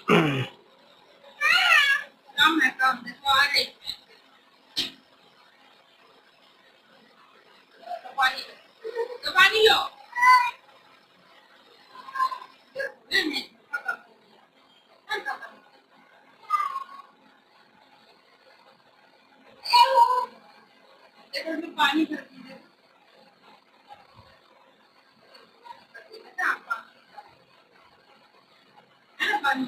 कम है कम देखो आ रही तो पानी लो नहीं देखो पानी भर दीजिए है ना पानी